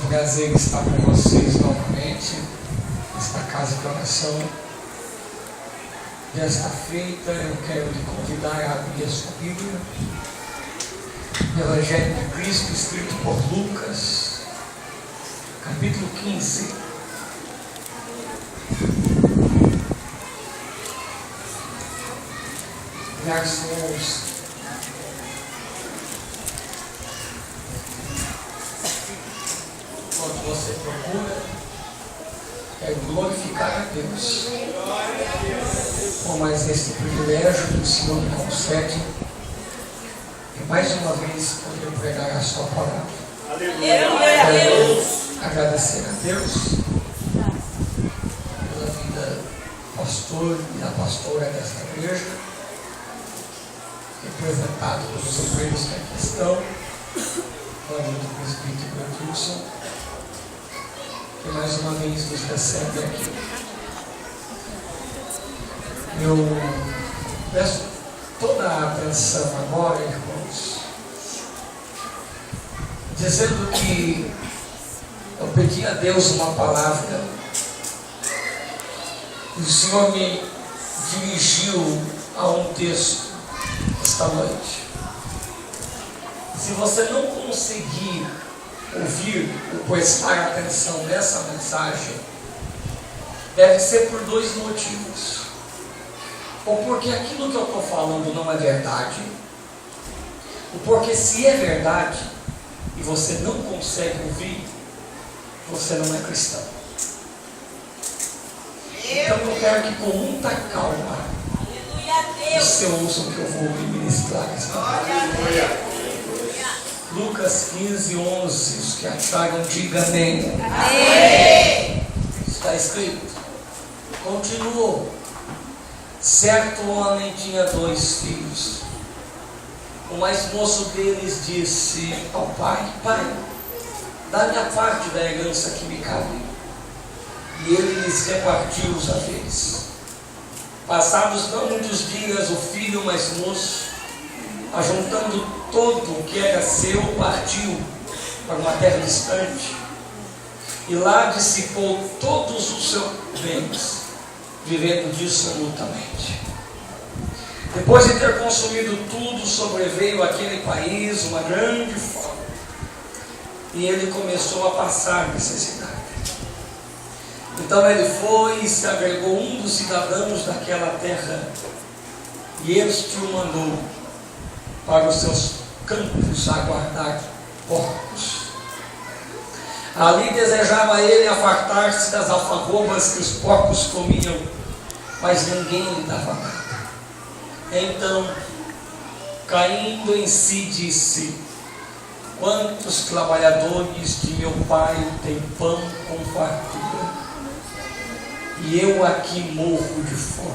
prazer estar com vocês novamente nesta casa de oração. Desta feita eu quero lhe convidar a abrir a sua Bíblia, no Evangelho de Cristo escrito por Lucas, capítulo 15. Versos quando você procura, quero glorificar a Deus por mais este privilégio que o Senhor me concede e mais uma vez poder pregar a sua palavra. Quero agradecer a Deus pela vida do pastor e da pastora desta igreja, representado pelos obreiros que aqui estão, falando do presbítero Wilson, que mais uma vez nos recebe aqui. Eu peço toda a atenção agora, irmãos, dizendo que eu pedi a Deus uma palavra e o Senhor me dirigiu a um texto esta noite. Se você não conseguir ouvir ou prestar atenção nessa mensagem, deve ser por dois motivos. Ou porque aquilo que eu estou falando não é verdade, ou porque se é verdade e você não consegue ouvir, você não é cristão. Então eu quero que com muita calma você ouça o que eu vou ministrar esta noite. Lucas 15, 11. Os que acharam, diga amém. Amém. Está escrito. Continuou. Certo homem tinha 2 filhos. O mais moço deles disse ao pai: Pai, dá-me a parte da herança que me cabe. E ele lhes repartiu os haveres. Passados não muitos dias, o filho mais moço, ajuntando todo o que era seu, partiu para uma terra distante e lá dissipou todos os seus bens, vivendo dissolutamente. Depois de ter consumido tudo, sobreveio àquele país uma grande fome e ele começou a passar necessidade. Então ele foi e se agregou um dos cidadãos daquela terra, e este o mandou para os seus campos a guardar porcos. Ali desejava ele afartar-se das alfarrobas que os porcos comiam, mas ninguém lhe dava nada. Então, caindo em si, disse: Quantos trabalhadores de meu pai têm pão com fartura, e eu aqui morro de fome.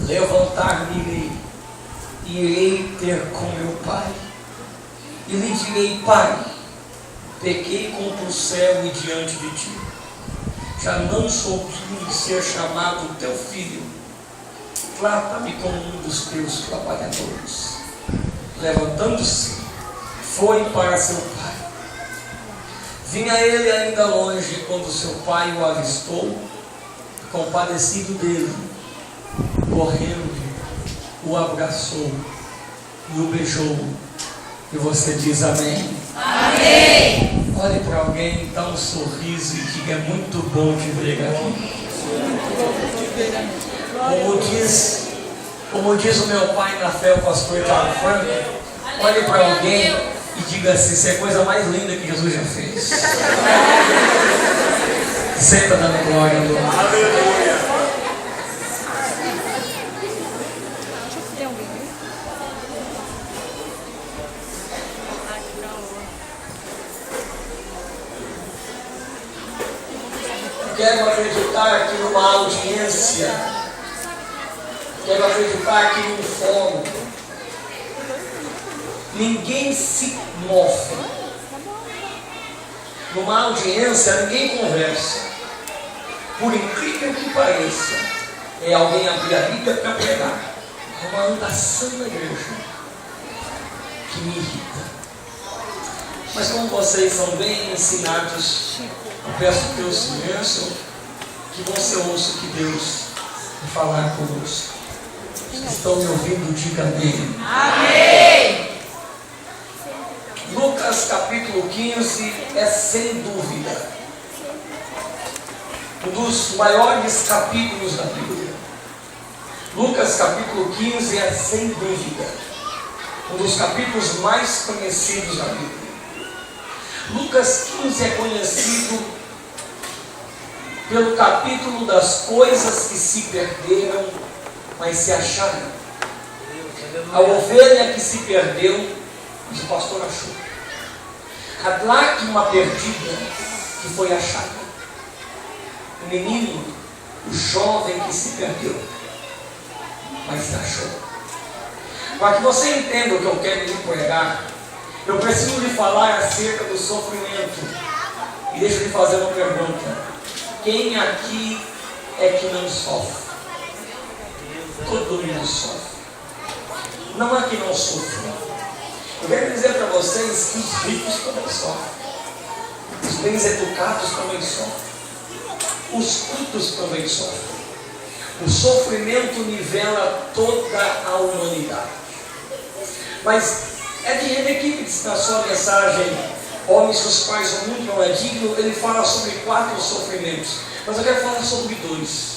Levantar-me-ei e irei ter com meu pai, e lhe direi: Pai, pequei contra o céu e diante de ti, já não sou digno de ser chamado teu filho, trata-me como um dos teus trabalhadores. Levantando-se, foi para seu pai. Vinha ele ainda longe quando seu pai o avistou, compadecido dele, correndo, o abraçou e o beijou. E você diz amém? Amém. Olhe para alguém, dá um sorriso e diga: é muito bom te ver aqui. Como diz o meu pai na fé, o pastor Tiago Franco, olhe para alguém e diga assim: isso é a coisa mais linda que Jesus já fez. Senta dando glória ao Senhor. Aleluia. Quero acreditar que numa audiência, quero acreditar que num fórum, ninguém se move. Numa audiência, ninguém conversa. Por incrível que pareça, é alguém abrir a Bíblia para pregar. É uma andação na igreja que me irrita. Mas como vocês são bem ensinados, eu peço pelo silêncio que você ouça o que Deus vai falar conosco. Estão me ouvindo? Diga amém. Amém. Lucas capítulo 15 é sem dúvida um dos maiores capítulos da Bíblia. Lucas capítulo 15 é sem dúvida um dos capítulos mais conhecidos da Bíblia. Lucas 15 é conhecido pelo capítulo das coisas que se perderam, mas se acharam. A ovelha que se perdeu, mas o pastor achou. A dracma perdida que foi achada. O menino, o jovem que se perdeu, mas se achou. Para que você entenda o que eu quero lhe pregar, eu preciso lhe falar acerca do sofrimento. E deixa eu lhe fazer uma pergunta. Quem aqui é que não sofre? Todo mundo sofre. Não há quem não sofra. Eu quero dizer para vocês que os ricos também sofrem. Os bem educados também sofrem. Os cultos também sofrem. O sofrimento nivela toda a humanidade. Mas é de Rebequímedes, na sua mensagem Homens dos Quais o Mundo Não É Digno, ele fala sobre 4 sofrimentos. Mas eu quero falar sobre 2.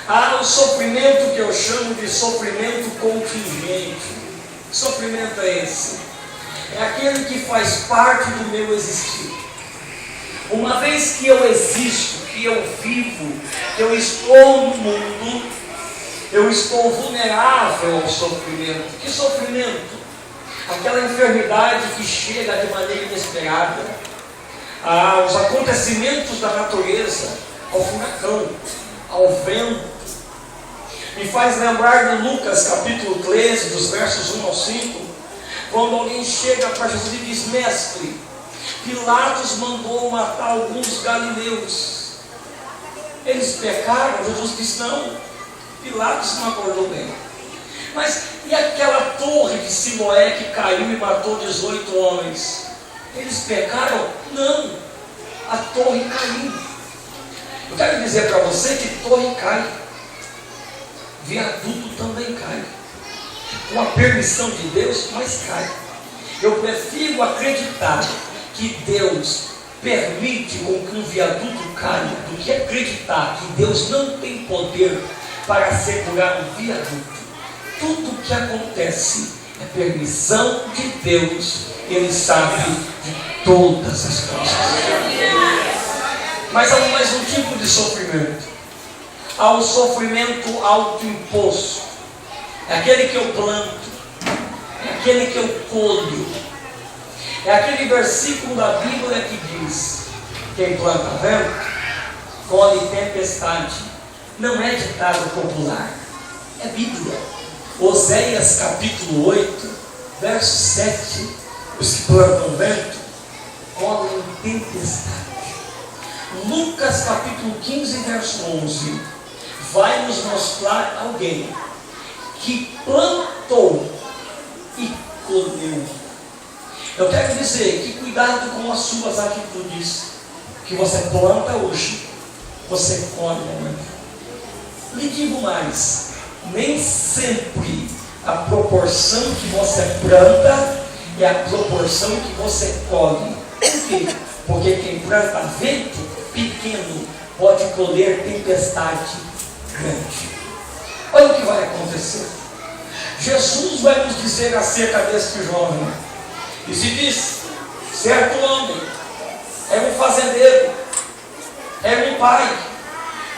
Há o sofrimento que eu chamo de sofrimento contingente. Que sofrimento é esse? É aquele que faz parte do meu existir. Uma vez que eu existo, que eu vivo, que eu estou no mundo, eu estou vulnerável ao sofrimento. Que sofrimento? Aquela enfermidade que chega de maneira inesperada, aos acontecimentos da natureza, ao furacão, ao vento. Me faz lembrar de Lucas capítulo 13, dos versos 1 ao 5, quando alguém chega para Jesus e diz: Mestre, Pilatos mandou matar alguns galileus. Eles pecaram? Jesus disse: não, Pilatos não acordou bem. Mas e aquela torre de Siloé que caiu e matou 18 homens? Eles pecaram? Não, a torre caiu. Eu quero dizer para você que torre cai, viaduto também cai, com a permissão de Deus, mas cai. Eu prefiro acreditar que Deus permite com que um viaduto caia do que acreditar que Deus não tem poder para assegurar um viaduto. Tudo o que acontece é permissão de Deus. Ele sabe de todas as coisas. Mas há mais um tipo de sofrimento. Há o sofrimento autoimposto. É aquele que eu planto, é aquele que eu colho. É aquele versículo da Bíblia que diz: quem planta vento, colhe tempestade. Não é ditado popular, é Bíblia. Oséias capítulo 8, verso 7. Os que plantam vento, colhem tempestade. Lucas capítulo 15, verso 11, vai nos mostrar alguém que plantou e colheu. Eu quero dizer que cuidado com as suas atitudes, que você planta hoje, você colhe amanhã. Lhe digo mais, nem sempre a proporção que você planta é a proporção que você colhe. Por quê? Porque quem planta vento pequeno pode colher tempestade grande. Olha o que vai acontecer. Jesus vai nos dizer acerca deste jovem. E se diz: certo homem, era um fazendeiro, era um pai.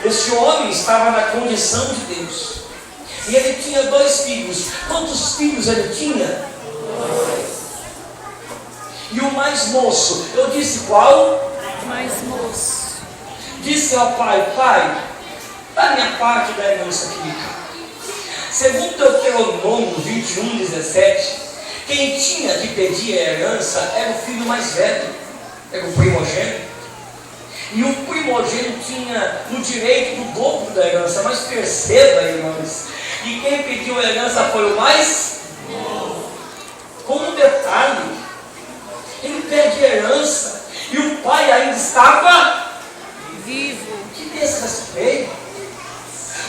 Esse homem estava na condição de Deus. E ele tinha 2 filhos. Quantos filhos ele tinha? 2. E o mais moço, eu disse qual? Mais moço. Disse ao pai: pai, dá minha parte da herança aqui. Segundo Deuteronômio 21, 17, quem tinha de pedir a herança era o filho mais velho, era o primogênito. E o primogênito tinha o direito do dobro da herança. Mas perceba, irmãos, que quem pediu a herança foi o mais novo. Com um detalhe: Ele pede herança. E o pai ainda estava vivo. Que desrespeito.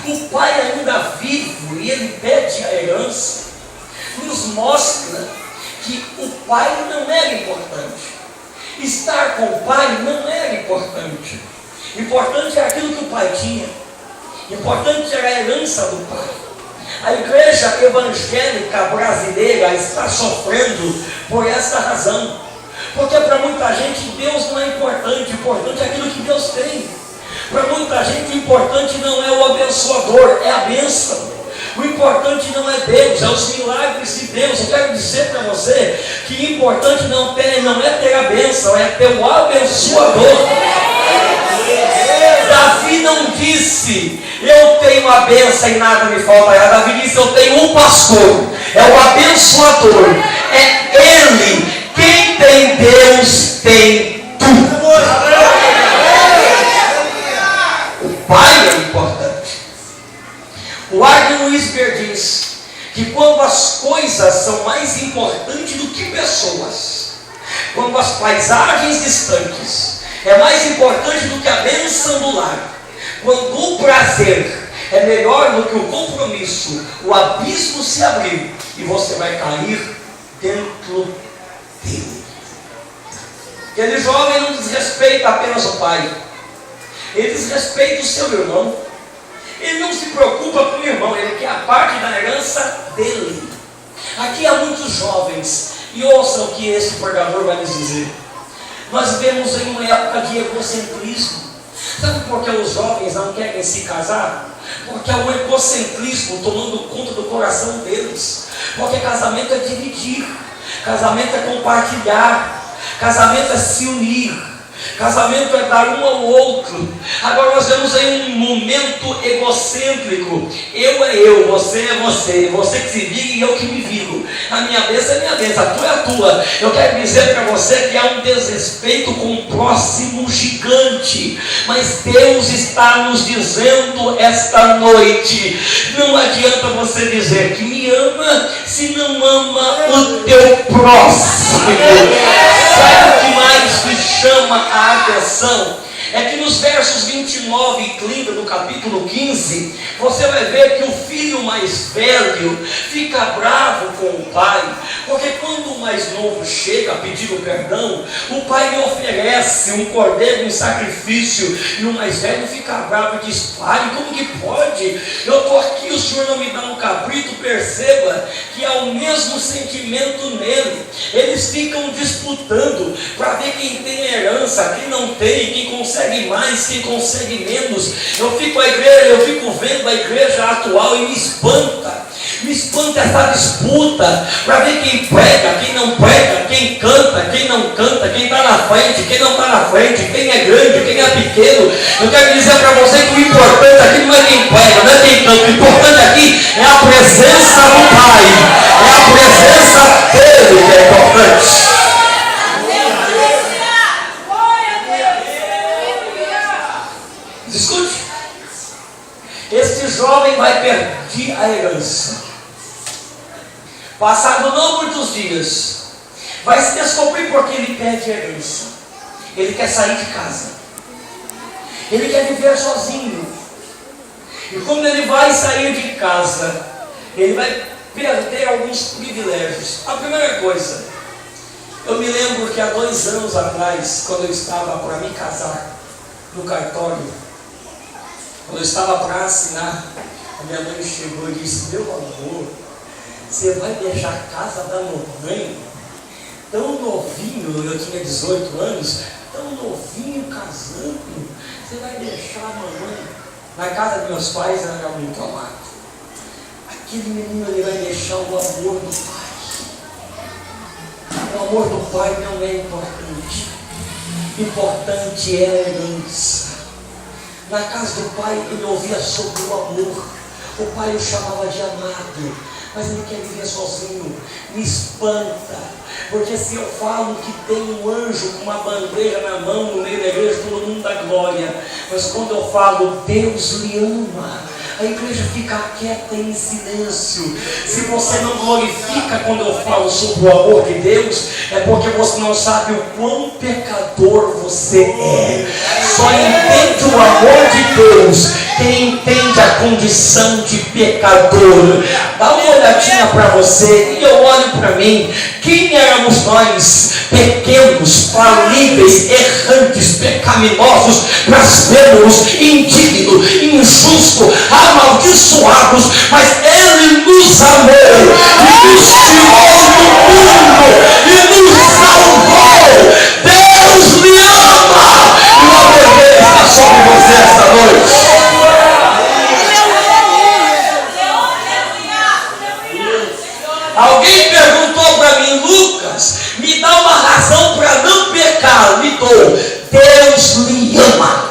O pai ainda vivo e ele pede a herança. Nos mostra que o pai não era importante. Estar com o pai não era importante. Importante era aquilo que o pai tinha. Importante era a herança do pai. A igreja evangélica brasileira está sofrendo por essa razão. Porque para muita gente Deus não é importante. Importante é aquilo que Deus tem. Para muita gente o importante não é o abençoador, é a bênção. O importante não é Deus, é os milagres de Deus. Eu quero dizer para você que importante não é ter a bênção, é ter o abençoador. Davi não disse, eu tenho a bênção e nada me faltará. Davi disse, eu tenho um pastor, é o abençoador, é ele. Quem tem Deus tem tudo. O pai é importante. O Wagner Luisberg diz que quando as coisas são mais importantes do que pessoas, quando as paisagens distantes é mais importante do que a bênção do lar, quando o prazer é melhor do que o compromisso, o abismo se abriu e você vai cair dentro dele. Aquele jovem não desrespeita apenas o pai, ele desrespeita o seu irmão. Ele não se preocupa com o irmão, ele quer a parte da herança dele. Aqui há muitos jovens, e ouçam o que esse pregador vai nos dizer. Nós vivemos em uma época de egocentrismo. Sabe por que os jovens não querem se casar? Porque há um egocentrismo tomando conta do coração deles. Porque casamento é dividir, casamento é compartilhar, casamento é se unir. Casamento é dar um ao outro. Agora nós vemos aí um momento egocêntrico. Eu é eu, você é você. Você que se vira e eu que me viro. A minha bênção é minha bênção, a tua é a tua. Eu quero dizer para você que há um desrespeito com o próximo gigante. Mas Deus está nos dizendo esta noite: não adianta você dizer que me ama se não ama o teu próximo. Sabe o que mais me chama a atenção? É que nos versos 29 e 30 do capítulo 15, você vai ver que o filho mais velho fica bravo com o pai, porque quando o mais novo chega pedindo perdão, o pai lhe oferece um cordeiro em sacrifício, e o mais velho fica bravo e diz: pai, como que pode? Eu estou aqui, o senhor não me dá um cabrito. Perceba que há o mesmo sentimento nele. Eles ficam disputando para ver quem tem herança, quem não tem, quem consegue mais, quem consegue menos. Eu fico vendo a igreja atual e me espanta essa disputa para ver quem prega, quem não prega, quem canta, quem não canta, quem está na frente, quem não está na frente, quem é grande, quem é pequeno. Eu quero dizer para você que o importante aqui não é quem prega, não é quem canta. O importante aqui é a presença do Pai, é a presença dele que é importante. Escute, este jovem vai perder a herança. Passado não muitos dias, vai se descobrir porque ele pede a herança. Ele quer sair de casa, ele quer viver sozinho. E quando ele vai sair de casa, ele vai perder alguns privilégios. A primeira coisa, eu me lembro que há 2 anos atrás, quando eu estava para me casar no cartório, quando eu estava para assinar, a minha mãe chegou e disse: meu amor, você vai deixar a casa da mamãe tão novinho? Eu tinha 18 anos, tão novinho casando, você vai deixar a mamãe? Na casa de meus pais ela era muito amada. Aquele menino, ele vai deixar o amor do pai. O amor do pai não é importante. Importante é a herança. Na casa do pai ele ouvia sobre o amor. O pai o chamava de amado, mas ele quer viver sozinho. Me espanta, porque se eu falo que tem um anjo com uma bandeira na mão no meio da igreja, todo mundo dá glória. Mas quando eu falo Deus lhe ama, a igreja fica quieta em silêncio. Se você não glorifica quando eu falo sobre o amor de Deus, é porque você não sabe o quão pecador você é. Só entende o amor de Deus quem entende a condição de pecador. Dá uma olhadinha para você e eu olho para mim. Quem éramos nós? Pequenos, falíveis, errantes, pecaminosos, blasfemos, indignos, injustos, amaldiçoados, mas Ele nos amou e nos tirou do mundo e nos salvou. Deus lhe ama e o amor dele está sobre você esta noite. Alguém perguntou para mim: Lucas, me dá uma razão para não pecar. Me dou. Deus lhe ama.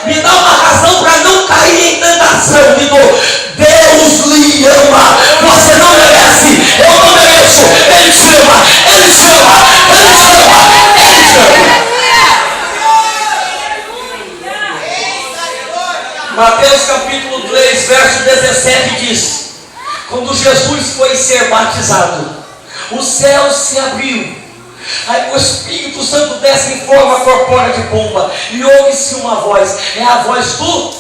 Me dá uma razão para não cair em tentação. Me dou. Deus lhe ama. Você não merece. Eu não mereço. Ele chama. Ele chama. Ele chama. Ele chama. Mateus capítulo 3, verso 17 diz: quando Jesus foi ser batizado, o céu se abriu. Aí o Espírito Santo desce em forma corpórea de pomba. E ouve-se uma voz. É a voz do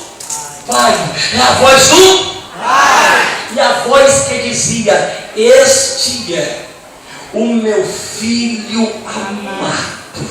Pai. É a voz do Pai. E a voz que dizia: este é o meu filho amado,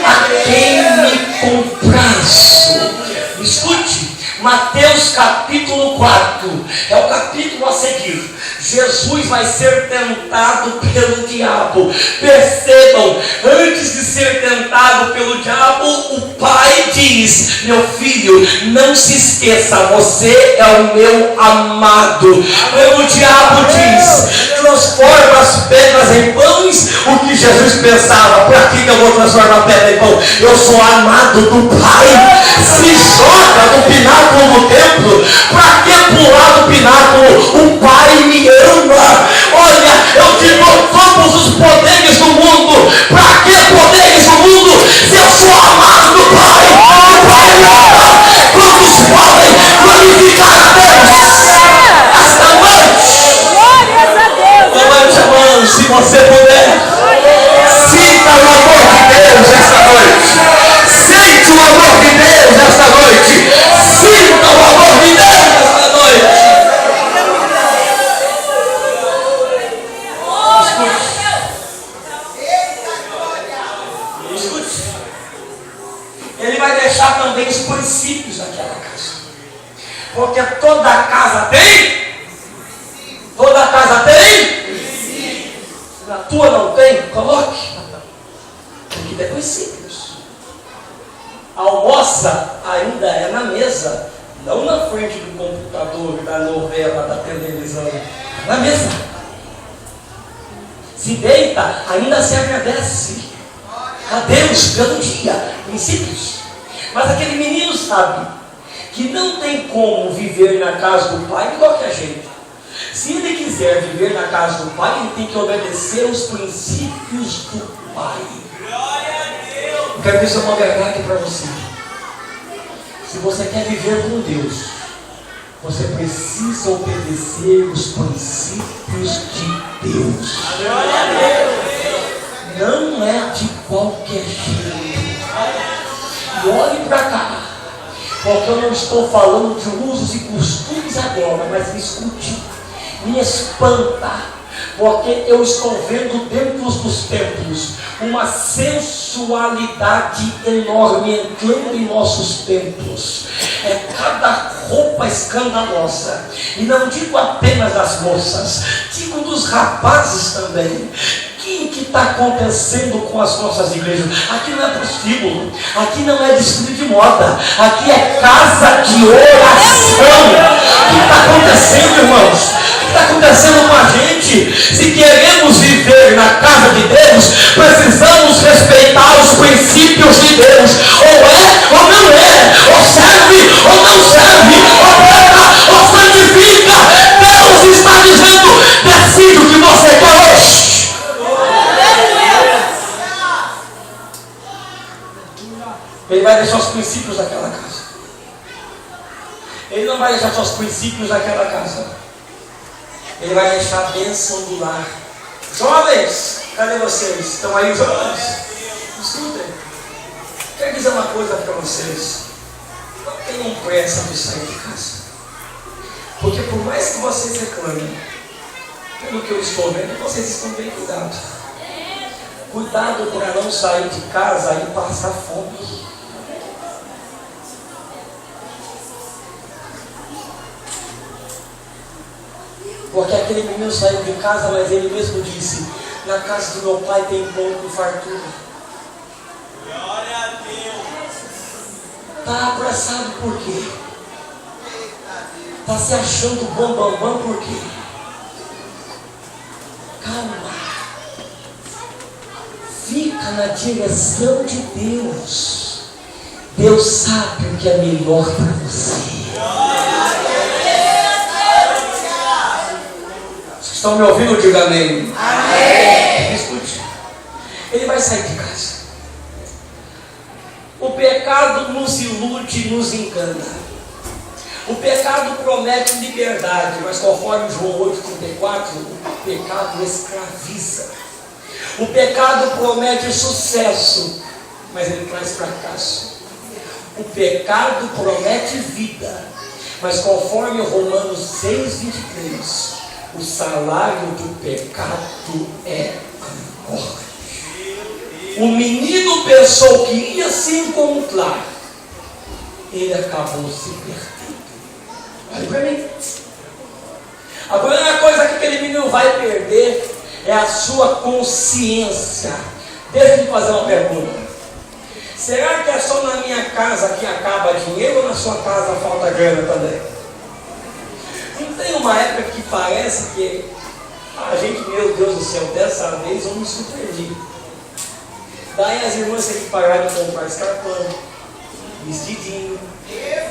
a quem me comprazo. Escute. Mateus capítulo 4 é o capítulo a seguir. Jesus vai ser tentado pelo diabo. Percebam, antes de ser tentado pelo diabo, o pai diz: meu filho, não se esqueça, você é o meu amado. O diabo diz: transforma as pedras em pães. O que Jesus pensava: para que eu vou transformar a pedra em pão? Eu sou amado do Pai. Se joga do pináculo do templo. Para que pular do pináculo? O Pai me ama. Olha, eu te dou todos os poderes do mundo. Para que poderes do mundo? Se eu sou amado do Pai. O Pai me ama. Quantos podem glorificar a Deus esta noite? Glórias a Deus. Levante a mão se você puder. Sinta o amor de Deus esta noite. Sente o amor de Deus esta noite. Sinta o amor de Deus esta noite. Escute. Ele vai deixar também os princípios daquela casa. Porque toda casa tem. Toda casa tem. Na tua não tem? Coloque. Tem que ter princípios. Almoça ainda é na mesa, não na frente do computador, da novela, da televisão. É na mesa. Se deita, ainda se agradece a Deus pelo dia. Princípios. Mas aquele menino sabe que não tem como viver na casa do pai de qualquer jeito. Se ele quiser viver na casa do pai, ele tem que obedecer os princípios do pai. Eu quero dizer uma verdade para você. Se você quer viver com Deus, você precisa obedecer os princípios de Deus. Não é de qualquer jeito. E olhe para cá, porque eu não estou falando de usos e costumes agora, mas me escute, me espanta. Porque eu estou vendo dentro dos templos uma sensualidade enorme entrando em nossos templos. É cada roupa escandalosa. E não digo apenas das moças, digo dos rapazes também. O que está acontecendo com as nossas igrejas? Aqui não é prostíbulo, aqui não é desfile de moda, aqui é casa de oração. O que está acontecendo, irmãos? O que está acontecendo com a gente? Se queremos viver na casa de Deus, precisamos respeitar os princípios de Deus. Ou é ou não é, ou serve ou não serve, ou peca ou santifica. Deus está dizendo: decide o que você quer hoje. Ele vai deixar os princípios daquela casa. Ele não vai deixar seus princípios naquela casa. Ele vai deixar a bênção do lar. Jovens, cadê vocês? Estão aí, jovens? Escutem. Quero dizer uma coisa para vocês. Não tenham pressa de sair de casa. Porque por mais que vocês reclamem, pelo que eu estou vendo, vocês estão bem cuidados. Cuidado para não sair de casa e passar fome. Porque aquele menino saiu de casa, mas ele mesmo disse: na casa do meu pai tem pão com fartura. Glória a Deus. Está apressado por quê? Está se achando bambambam por quê? Calma. Fica na direção de Deus. Deus sabe o que é melhor para você. Vocês estão me ouvindo? Diga amém. Amém. Escute. Ele vai sair de casa. O pecado nos ilude, nos engana. O pecado promete liberdade, mas conforme João 8,34, o pecado escraviza. O pecado promete sucesso, mas ele traz fracasso. O pecado promete vida, mas conforme Romanos 6,23, o salário do pecado é a morte. O menino pensou que ia se encontrar, ele acabou se perdendo. Olha para mim. A primeira coisa que aquele menino vai perder é a sua consciência. Deixa eu te fazer uma pergunta. Será que é só na minha casa que acaba dinheiro ou na sua casa falta grana também? Não tem uma época que parece que a gente, meu Deus do céu, dessa vez eu me surpreendi. Daí as irmãs têm que parar de comprar escarpão, vestidinho.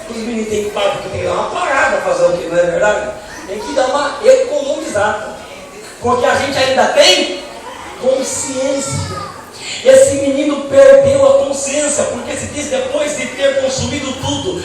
Os meninos têm que parar, porque tem que dar uma parada para fazer o que, não é verdade? Tem que dar uma economizada. Porque a gente ainda tem consciência. Esse menino perdeu a consciência, porque se diz depois de ter consumido tudo,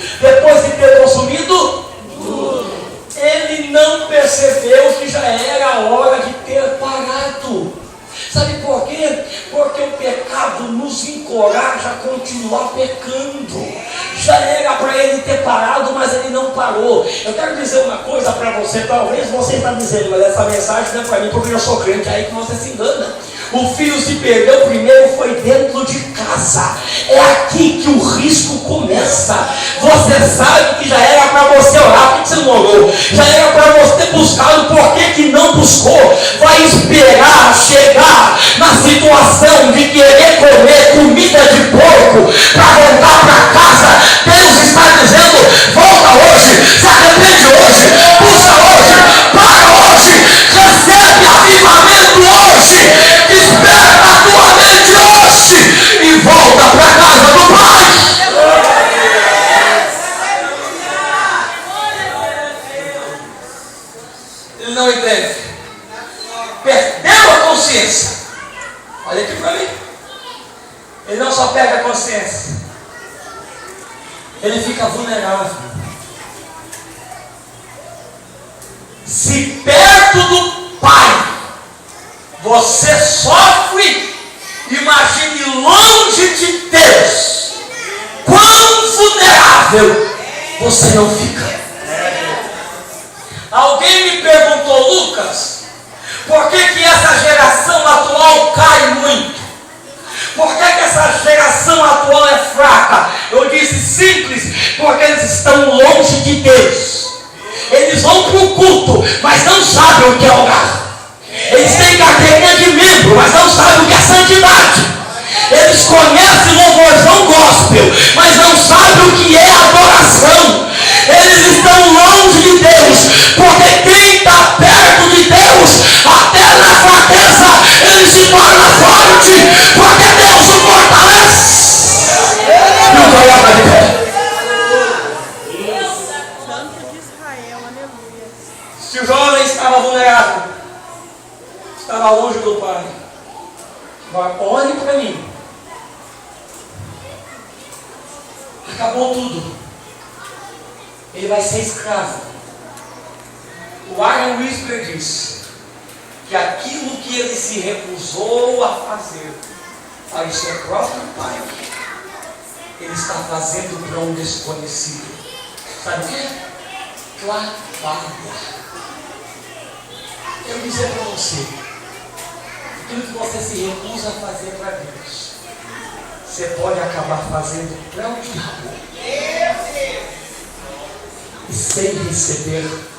ele não percebeu que já era a hora de ter parado. Sabe por quê? Porque o pecado nos encoraja a continuar pecando. Já era para ele ter parado, mas ele não parou. Eu quero dizer uma coisa para você, talvez você está dizendo, mas essa mensagem não é para mim, porque eu sou crente, aí que você se engana. O filho se perdeu primeiro, foi dentro de casa. É aqui que o risco começa. Você sabe que já era para você orar, por que você não orou? Já era para você ter buscado, por que não buscou? Vai esperar chegar na situação de querer comer comida de porco para voltar para casa. Deus está dizendo: volta hoje, se arrepende hoje, busca hoje, para hoje, recebe avivamento hoje. Desperta a tua mente hoje e volta para a casa do Pai. Ele não entende. Perdeu a consciência. Olha aqui para mim. Ele não só perde a consciência, ele fica vulnerável. Se perto do Pai você sofre, imagine longe de Deus, quão vulnerável você não fica. Alguém me perguntou: Lucas, por que essa geração atual cai muito? Por que essa geração atual é fraca? Eu disse simples, porque eles estão longe de Deus. Eles vão para o culto, mas não sabem o que é orar. Eles têm carteirinha de membro, mas não sabem o que é santidade. Eles conhecem louvorzão gospel, mas não sabem o que é adoração. Eles estão longe de Deus, porque quem está perto de Deus, até na fraqueza, ele se torna forte, porque Deus o fortalece. Não vai lá para de Se o jovem estava vulnerável, estava longe do Pai. Agora olhe para mim. Acabou tudo. ele vai ser escravo. O Warren Wiersbe diz que aquilo que ele se recusou a fazer para o seu próprio pai, ele está fazendo para um desconhecido. Sabe o que? Trabalho. Eu dizer para você, aquilo que você se recusa a fazer para Deus, você pode acabar fazendo para o diabo e sem receber nada.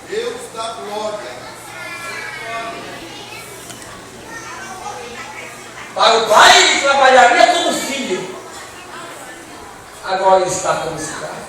Deus da glória. Para o pai ele trabalharia como filho, agora ele está como escravo.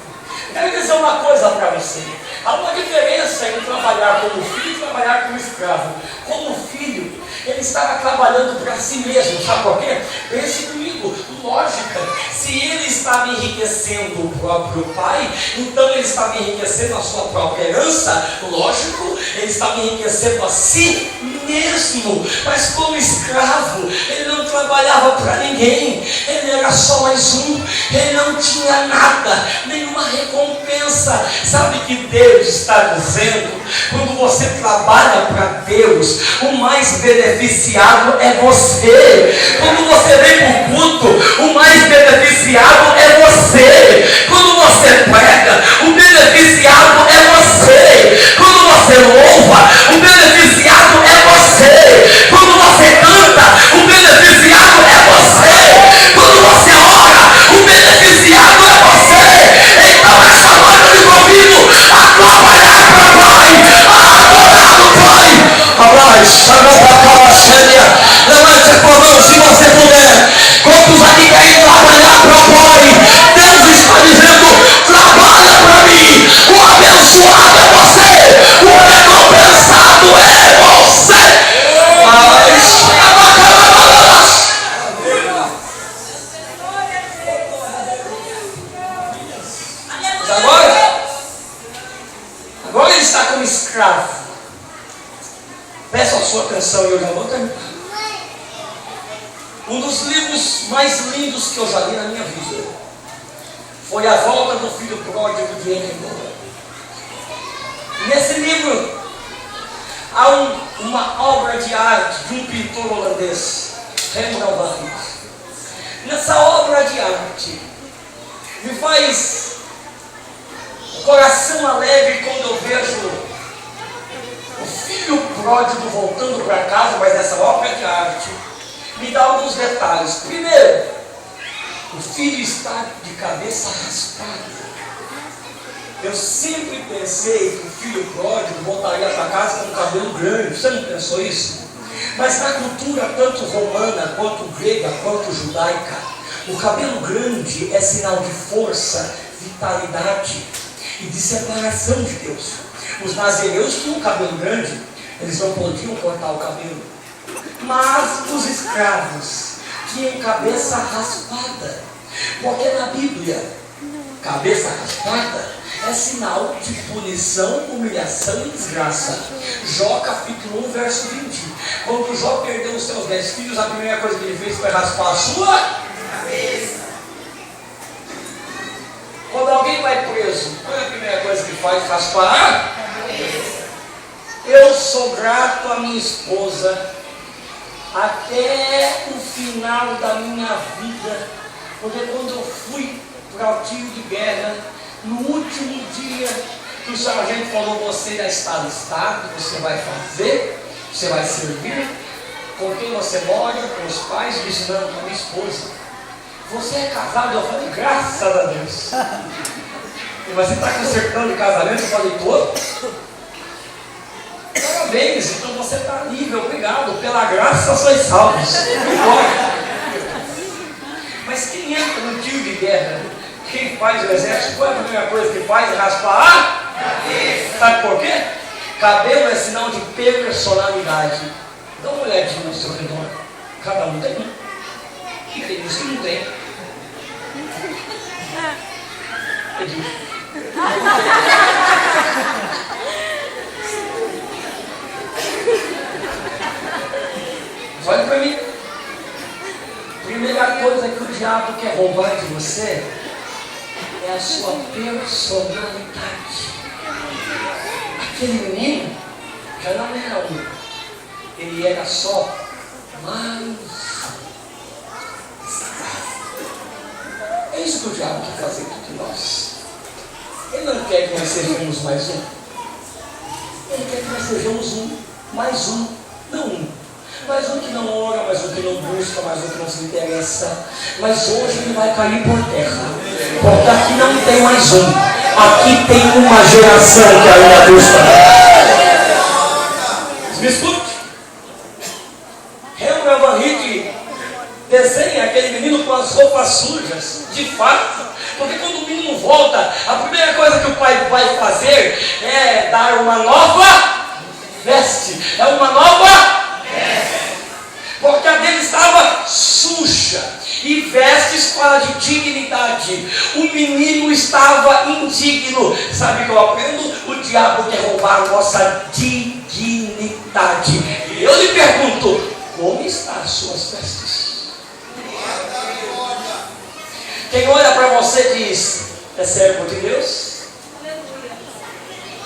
Quero dizer uma coisa para você. Há uma diferença entre trabalhar como filho e trabalhar como escravo. Como filho, ele estava trabalhando para si mesmo. Sabe por quê? Pense comigo, lógica. Se ele estava enriquecendo o próprio pai, então ele estava enriquecendo a sua própria herança. Lógico, ele estava enriquecendo a si mesmo. Mas como escravo, ele não trabalhava para ninguém. Ele era só mais um. Ele não tinha nada, nenhuma recompensa. Sabe que Deus está dizendo? Quando você trabalha para Deus, o mais beneficiado é você. Quando você vem para o culto, o mais beneficiado é você. Quando você prega, o beneficiado é você. Quando você louva, o beneficiado é você. Quando você canta, o beneficiado é você. Quando você ora, o beneficiado é você. Então essa noite eu te convido a trabalhar para o Pai, a adorar o Pai. Levante a tua mão se você puder. Quantos aqui querem trabalhar para o Pai? Deus está dizendo: trabalha para mim. O abençoado é você, o recompensado é você. Agora ele está como escravo. Peço a sua atenção e eu já vou terminar. Um dos livros mais lindos que eu já li na minha vida foi A Volta do Filho Pródigo de Henry Moore. Nesse livro há uma obra de arte de um pintor holandês, Rembrandt van Rijn. Nessa obra de arte me faz o coração alegre quando eu vejo o filho pródigo voltando para casa, mas nessa obra de arte me dá alguns detalhes. Primeiro, o filho está de cabeça raspada. Eu sempre pensei que o filho pródigo voltaria para casa com o cabelo grande. Você não pensou isso? Mas na cultura tanto romana, quanto grega, quanto judaica, o cabelo grande é sinal de força, vitalidade e de separação de Deus. Os nazireus tinham cabelo grande, eles não podiam cortar o cabelo. Mas os escravos tinham cabeça raspada, porque na Bíblia, cabeça raspada é sinal de punição, humilhação e desgraça. Jó capítulo 1, verso 20. Quando Jó perdeu os seus 10 filhos, a primeira coisa que ele fez foi raspar a sua cabeça. Quando alguém vai preso, qual é a primeira coisa que faz? Raspar a cabeça. Eu sou grato à minha esposa até o final da minha vida, porque quando eu fui para o tiro de guerra, no último dia que o sargento falou: você já está listado, você vai fazer, você vai servir, com quem você mora, com os pais, disse: não, com a minha esposa. Você é casado? Eu falei: graças a Deus. E você está consertando o casamento? Eu falei: todo. Parabéns, então você está livre, obrigado, pela graça sois salvos. Mas quem entra no tiro de guerra, quem faz o exército, qual é a primeira coisa que faz? Raspar a cabeça. Sabe por quê? Cabelo é sinal de personalidade. Dá uma olhadinha no seu redor. Cada um tem um. E tem uns que não tem. Olha para mim. Primeira coisa que o diabo quer roubar de você é a sua personalidade. Aquele menino já não era um, ele era só mais estável. É isso que o diabo quer fazer com nós. Ele não quer que nós sejamos mais um. Ele quer que nós sejamos mais um, não um. Mais um que não ora, mais um que não busca, mais um que não se interessa. Mas hoje ele vai cair por terra. Porque aqui não tem mais um. Aqui tem uma geração que ainda busca. Me escute. Rembrandt Van Rijn desenha aquele menino com as roupas sujas, de fato. Porque quando o menino volta, a primeira coisa que o pai vai fazer é dar uma nova veste. É uma nova porque a dele estava suja, e vestes fala de dignidade. O menino estava indigno. Sabe o que eu aprendo? O diabo quer roubar a nossa dignidade. Eu lhe pergunto, como estão as suas vestes? Quem olha para você diz, é servo de Deus?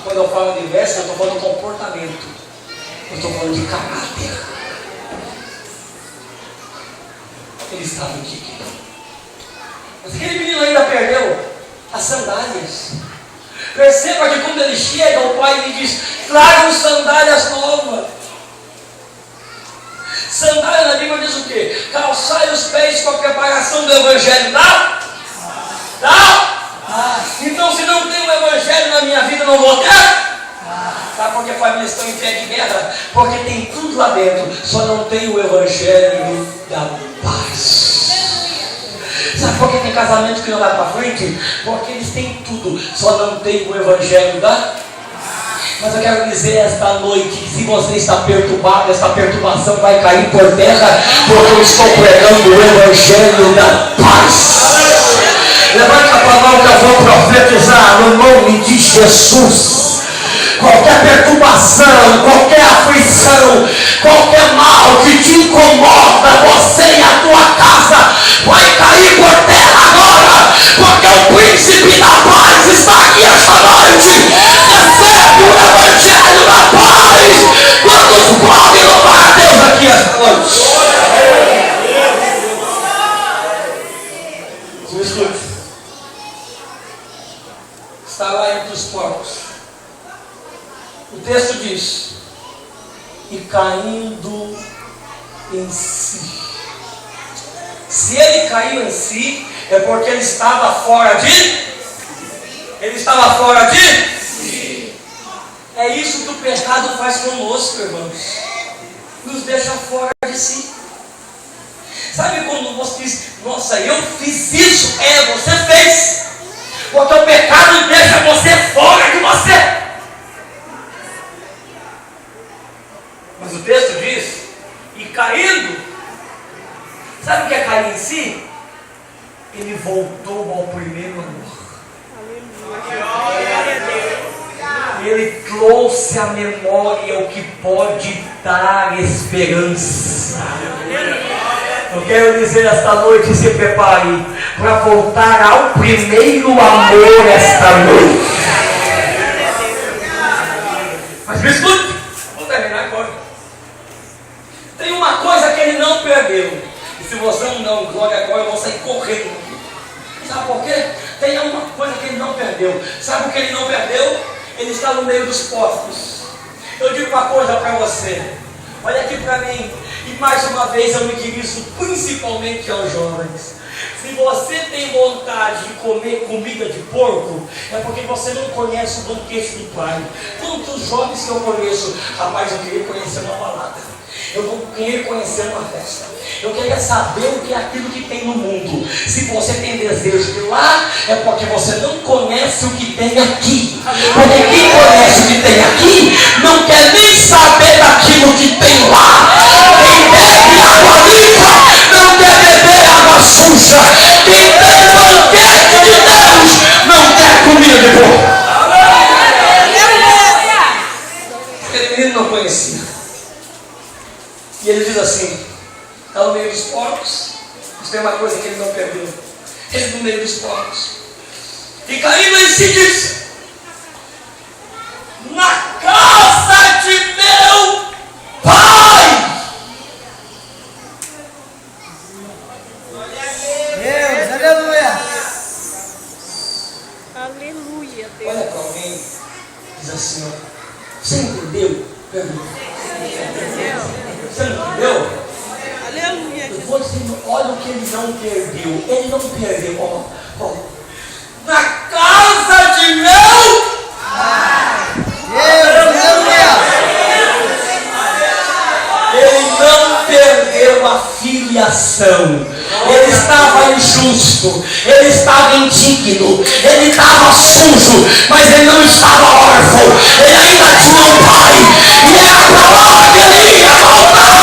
Quando eu falo de vestes, eu estou falando de comportamento. Eu estou falando de caráter. Ele estava indigno. Mas aquele menino ainda perdeu as sandálias. Perceba que quando ele chega, o pai lhe diz, tragam sandálias novas. Sandália na Bíblia diz o quê? Calçai os pés com a preparação do Evangelho. Dá? Então se não tem o Evangelho na minha vida, não vou ter? Sabe por que famílias estão em pé de guerra? Porque tem tudo lá dentro, só não tem o Evangelho da paz. Sabe por que tem casamento que não vai para frente? Porque eles têm tudo, só não tem o Evangelho da paz. Mas eu quero dizer esta noite que se você está perturbado, esta perturbação vai cair por terra, porque eu estou pregando o Evangelho da paz. Levante a palavra que eu vou profetizar no nome de Jesus. Qualquer perturbação, qualquer aflição, qualquer mal que te incomoda, você e a tua casa, vai cair por terra agora, porque o príncipe da paz está aqui esta noite. Recebe o Evangelho da paz. Quantos podem louvar a Deus aqui esta noite? Me escute. Está lá entre os porcos. O texto diz, e caindo em si. Se ele caiu em si, é porque ele estava fora de? Ele estava fora de? Sim. É isso que o pecado faz conosco, irmãos. Nos deixa fora de si. Sabe quando você diz, nossa, eu fiz isso? É, você fez. Porque o pecado deixa você fora de você. Mas o texto diz, e caindo, sabe o que é cair em si? Ele voltou ao primeiro amor. Ele trouxe à memória o que pode dar esperança. Eu quero dizer esta noite, se prepare para voltar ao primeiro amor esta noite. Mas me escute, vou terminar agora. Tem uma coisa que ele não perdeu. E se você não, glória agora, eu vou sair correndo. Sabe por quê? Tem uma coisa que ele não perdeu. Sabe o que ele não perdeu? Ele está no meio dos porcos. Eu digo uma coisa para você. Olha aqui para mim. E mais uma vez eu me dirijo principalmente aos jovens. Se você tem vontade de comer comida de porco, é porque você não conhece o banquete do Pai. Quantos jovens que eu conheço, rapaz, eu queria conhecer uma balada. Eu não queria conhecer uma festa. Eu queria saber o que é aquilo que tem no mundo. Se você tem desejo de lá, é porque você não conhece o que tem aqui. Porque quem conhece o que tem aqui, não quer nem saber daquilo que tem lá. Quem bebe água limpa, não quer beber água suja. Quem tem banquete de Deus, não quer comida de porco. Aquele menino não conhecia. E ele diz assim, está no meio dos porcos, Mas tem uma coisa que ele não perdeu. Ele no meio dos povos. E Caína em si disse: na casa de meu pai. Deus, aleluia. Aleluia, Deus. Olha para alguém e diz assim: ó, você entendeu? Você entendeu? Aleluia. Eu vou dizer, olha o que ele não perdeu. Ele não perdeu. Ó. Na casa de meu Deus, aleluia. ele não perdeu a filiação. Ele estava injusto, ele estava indigno, ele estava sujo, mas ele não estava órfão. Ele ainda tinha um pai, e era para lá que ele ia voltar.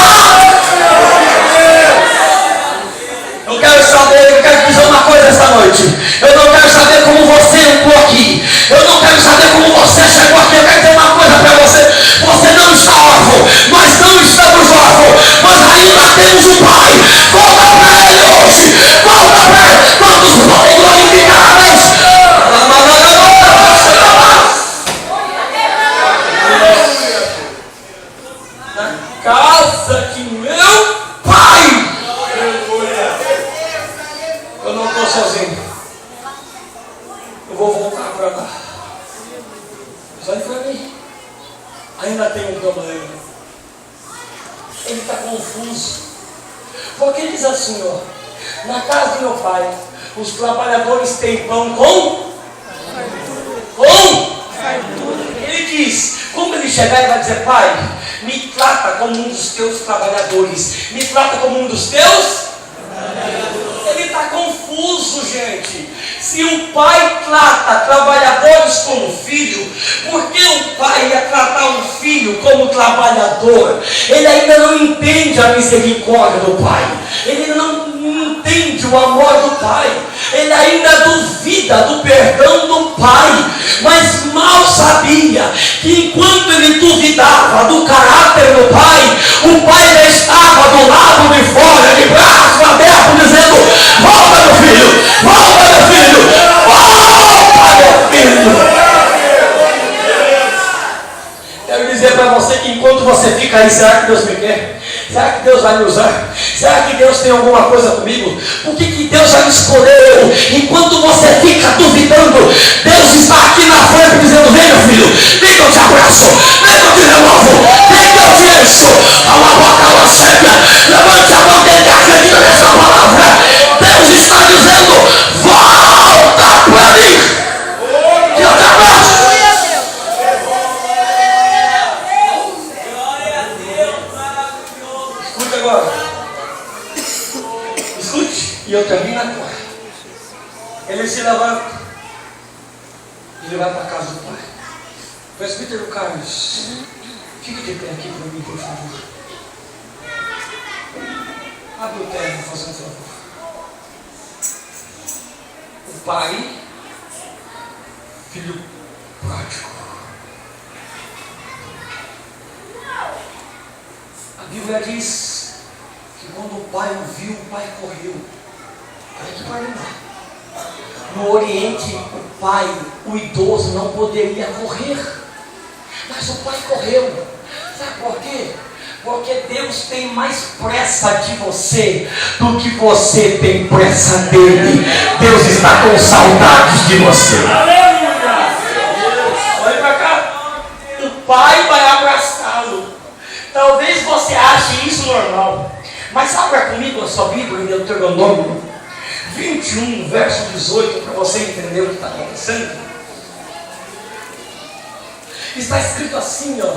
Eu quero saber, eu quero dizer uma coisa essa noite. Eu não quero saber como você entrou aqui. Eu não quero saber como você chegou aqui. Eu quero dizer uma coisa para você. Você não está órfão. Nós não estamos órfãos. Nós ainda temos um pai. Volta para ele hoje. Volta para ele. Quantos podem glorificar a Deus? Na casa de meu pai. Eu não estou sozinho. Eu vou voltar para lá. Mas olha para mim. Ainda tem um problema. Ele está confuso. Porque ele diz assim, ó: na casa do meu pai, os trabalhadores têm pão com? Ele diz, como ele chegar e vai dizer: pai, me trata como um dos teus trabalhadores. Me trata como um dos teus? Ele está confuso, gente. Se o pai trata trabalhadores como filho, por que o pai ia tratar um filho como trabalhador? Ele ainda não entende a misericórdia do pai. Ele não entende o amor do pai. Ele ainda duvida do perdão do pai. Mas mal sabia que enquanto ele duvidava do caráter do pai, o pai já estava do lado de fora, de braços abertos, dizendo: volta, meu filho, volta, meu filho, volta, meu filho. Quero dizer para você que enquanto você fica aí, será que Deus me quer? Será que Deus vai me usar? Será que Deus tem alguma coisa comigo? Por que Deus já me escolheu? Enquanto você fica duvidando, Deus está aqui na frente dizendo: vem, meu filho, vem que eu te abraço, vem que eu te renovo, vem que eu te encho. Levante a mão dele e acredita nessa palavra. Deus está dizendo: volta para mim, que eu te abraço. Escute agora. Escute, e eu termino agora. Ele se levanta, ele vai para a casa do pai. Presbítero Carlos, fique de pé aqui para mim, por favor. Abre o terno, fazendo favor. O pai, filho prático. A Bíblia diz que quando o pai o viu, o pai correu. Olha que parada. No Oriente, o pai, o idoso, não poderia correr. Mas o pai correu. Sabe por quê? Porque Deus tem mais pressa de você do que você tem pressa dele. Deus está com saudades de você. Aleluia! Olha para cá. O pai vai abraçá-lo. Talvez você ache isso normal. Mas abra comigo a sua Bíblia em Deuteronômio 21, verso 18, para você entender o que está acontecendo. Está escrito assim, ó: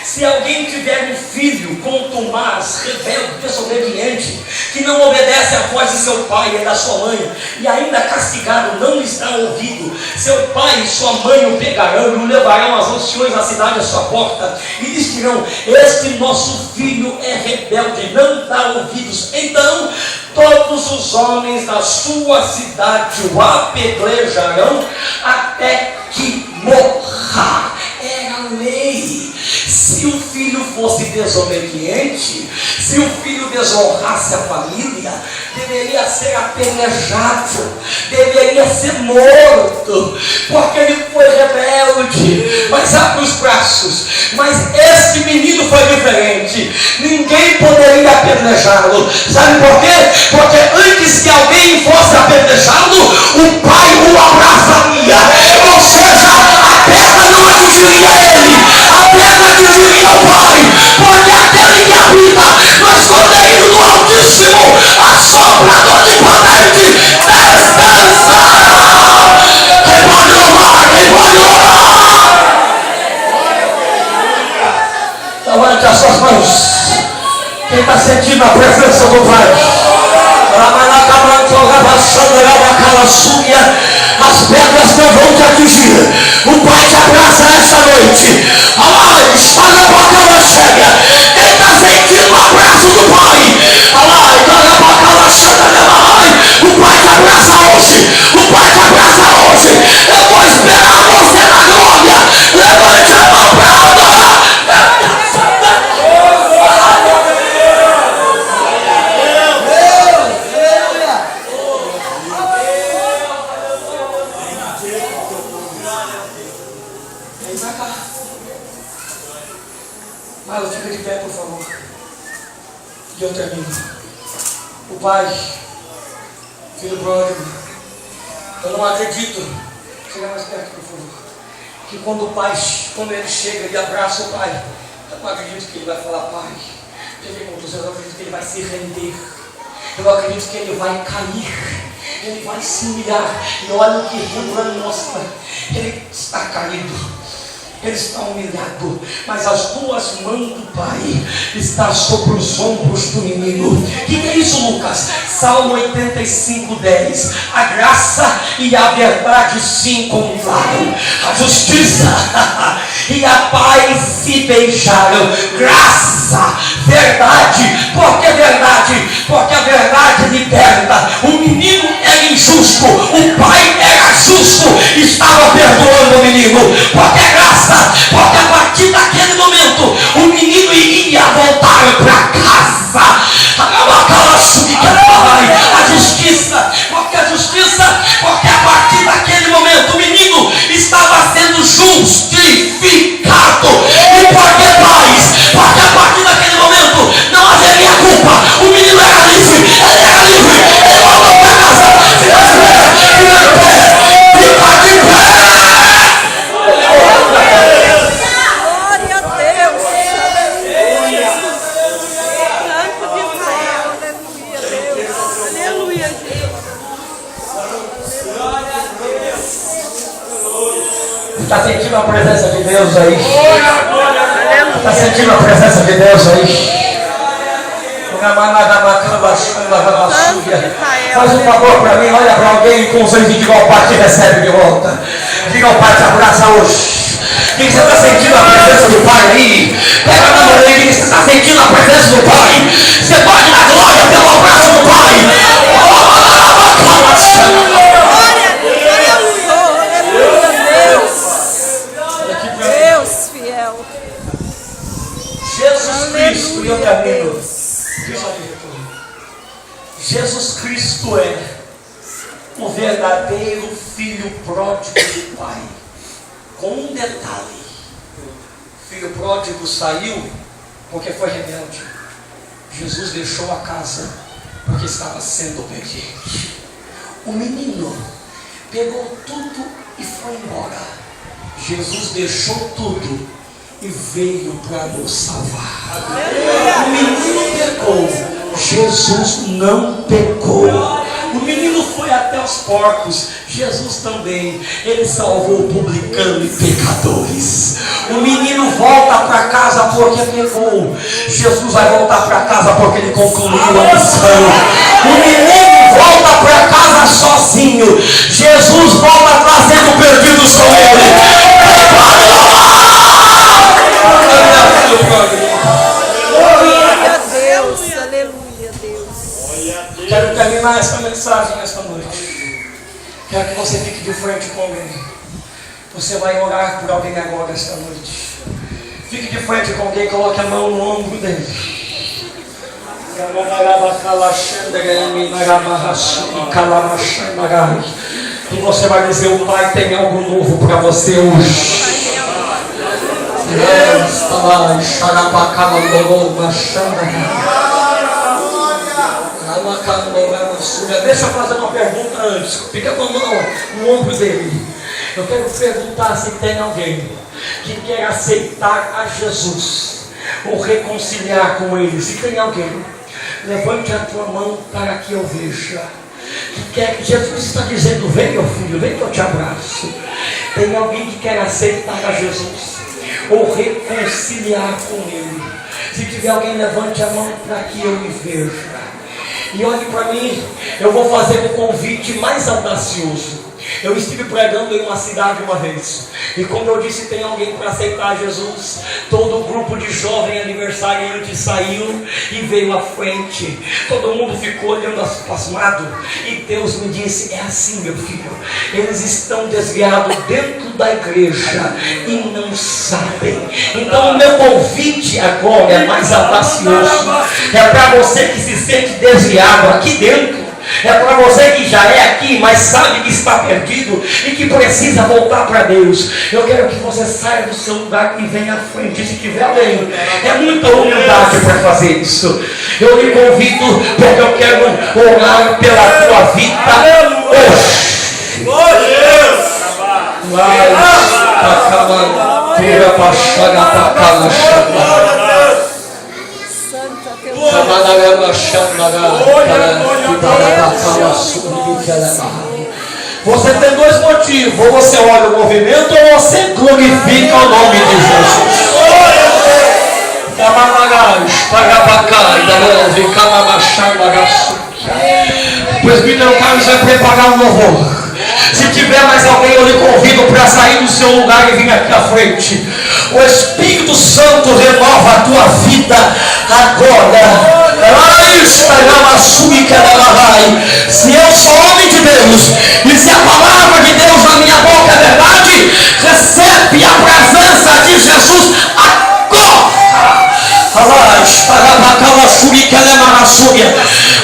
se alguém tiver um filho contumaz, rebelde, desobediente, que não obedece à voz de seu pai e da sua mãe, e ainda castigado não lhes dá ouvido, seu pai e sua mãe o pegarão e o levarão aos anciões da cidade à sua porta, e lhes dirão: este nosso filho é rebelde, não dá ouvidos. Então todos os homens da sua cidade o apedrejarão até que morra. Era lei. se o filho fosse desobediente, se o filho desonrasse a família, deveria ser apedrejado, deveria ser morto, porque ele foi rebelde. Mas abre os braços. Mas esse menino foi diferente. Ninguém poderia apedrejá-lo. Sabe por quê? Porque antes que alguém fosse apedrejá-lo, o pai o abraçaria. Ou seja, a pedra não atingiria ele, a pedra atingiria o pai, porque aquele que habita no esconderijo do Altíssimo, a sombra do Onipotente, descansa. Quem pode louvar? Quem pode louvar? Levante as suas mãos. Quem está sentindo a presença do Pai? As pedras não vão te atingir. O Pai te abraça essa noite. Está na boca cheia. Quem está sentindo o abraço do Pai? O Pai te abraça hoje. O Pai te abraça hoje. Eu vou esperar você na glória. Levante a mão para adorar. Marlon, fica de pé, por favor. E eu termino. O pai, filho pródigo, eu não acredito. Chega mais perto, por favor. Que quando ele chega e abraça o pai, eu não acredito que ele vai falar, pai. Eu não acredito que ele vai se render. Eu acredito que ele vai cair. Ele vai se humilhar. E olha o que Rembrandt mostra. Ele está caído. Ele está humilhado, mas as duas mãos do Pai estão sobre os ombros do menino. O que é isso, Lucas? Salmo 85:10. A graça e a verdade se encontraram, a justiça e a paz se beijaram. Graça, verdade. Por que verdade? Porque a verdade liberta. O menino era injusto, o pai era justo, estava perdoando o menino. Porque é graça. Porque a partir daquele momento o menino iria voltar para casa. A justiça, porque a partir daquele momento o menino estava sendo justificado. E por que mais? Porque a partir daquele momento não haveria culpa. O menino era livre, ele voltou para casa. Fica de pé. Glória a Deus. Aleluia. Santo de Israel. Aleluia, Deus. Aleluia, Jesus. Está sentindo a presença de Deus aí? Está sentindo a presença de Deus aí? Faz um favor para mim, olha para alguém com os olhos e diga ao Pai, te recebe de volta. Diga ao Pai, te abraça hoje. Diga, você está sentindo a presença do Pai aí? Pega na mão dele, você está sentindo a presença do Pai? Você pode dar glória pelo abraço do Pai. Deus fiel. Jesus Cristo, e eu termino. Jesus Cristo é o verdadeiro filho pródigo do Pai. Com um detalhe: o filho pródigo saiu porque foi rebelde. Jesus deixou a casa porque estava sendo obediente. O menino pegou tudo e foi embora. Jesus deixou tudo e veio para nos salvar. O menino pecou, Jesus não pecou. O menino foi até os porcos, Jesus também. Ele salvou o publicano e pecadores. O menino volta para casa porque pecou, Jesus vai voltar para casa porque ele concluiu a missão. O menino volta para casa sozinho, Jesus volta trazendo perdidos com ele. Glória a Deus. Aleluia, Deus. Quero terminar essa mensagem esta noite. Quero que você fique de frente com alguém. Você vai orar por alguém agora esta noite. Fique de frente com alguém, coloque a mão no ombro dele. E você vai dizer: o Pai tem algo novo para você hoje. Deixa eu fazer uma pergunta antes. Fica com a mão no ombro dele. Eu quero perguntar se tem alguém que quer aceitar a Jesus ou reconciliar com Ele. Se tem alguém, levante a tua mão para que eu veja. Que quer, Jesus está dizendo: vem meu filho, vem que eu te abraço. Tem alguém que quer aceitar a Jesus ou reconciliar com Ele. Se tiver alguém, levante a mão para que eu me veja. E olhe para mim, eu vou fazer o convite mais audacioso. Eu estive pregando em uma cidade uma vez, e como eu disse, tem alguém para aceitar Jesus. Todo o grupo de jovem aniversariante saiu e veio à frente. Todo mundo ficou olhando pasmado, e Deus me disse: é assim, meu filho, eles estão desviados dentro da igreja e não sabem. Então o meu convite agora é mais audacioso. É para você que se sente desviado aqui dentro. É para você que já é aqui, mas sabe que está perdido e que precisa voltar para Deus. Eu quero que você saia do seu lugar e venha à frente, se tiver alguém. É muita humildade para fazer isso. Eu lhe convido, porque eu quero orar pela tua vida hoje. Você tem dois motivos: ou você olha o movimento, ou você glorifica o nome de Jesus. O presbítero Carlos vai preparar um louvor. Se tiver mais alguém, eu lhe convido para sair do seu lugar e vir aqui à frente. O Espírito Santo renova a tua vida agora. Se eu sou homem de Deus, e se a palavra de Deus na minha boca é verdade, recebe a presença de Jesus agora.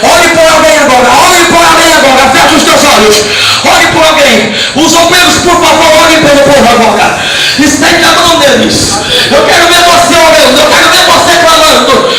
Olhe por alguém agora, feche os teus olhos, olhe por alguém. Os obreiros, por favor, olhem pelo povo agora, estende a mão deles. Eu quero ver você orando, eu quero ver você clamando.